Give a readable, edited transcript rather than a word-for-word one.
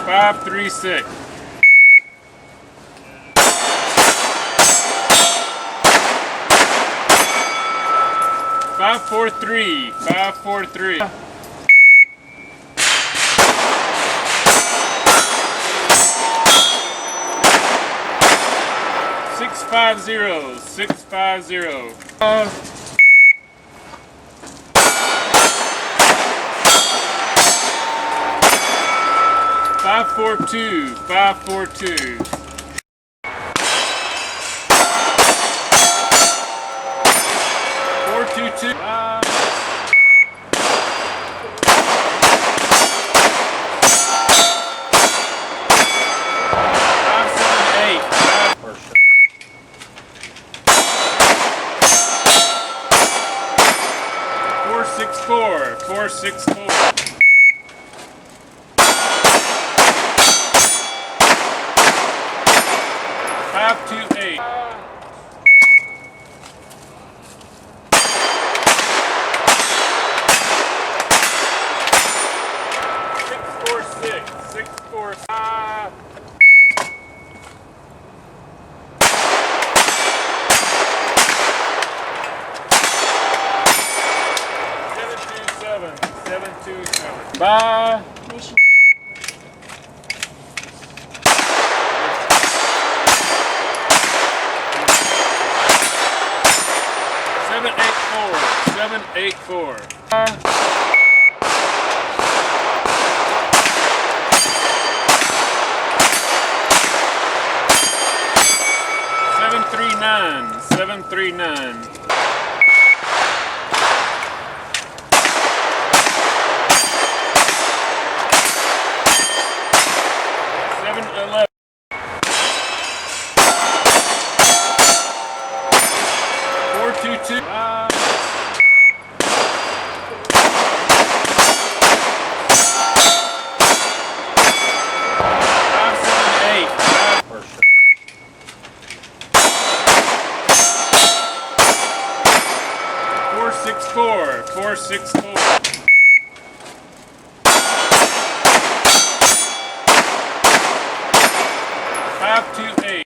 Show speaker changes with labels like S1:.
S1: Five, 3, 6. 5, 4, 3. 5, 4, 3. 6, 5, 0. 6, 5, 0. 5, 4, 2. 5, 4, 2. 4, 2, 2. 5, 7, 8. 4, 6, 4. 4, 6, 4. 5, 2, 8. 6, 4, 6. 6, 4, 5. 7, 2, 7. 7, 2, 7. Bye. 7, 8, 4. 7, 8, 4. 7, 3, 9. 7, 3, 9. 7, 11. 4, 2, 2. 4, 6, 4. 4, 6, 4.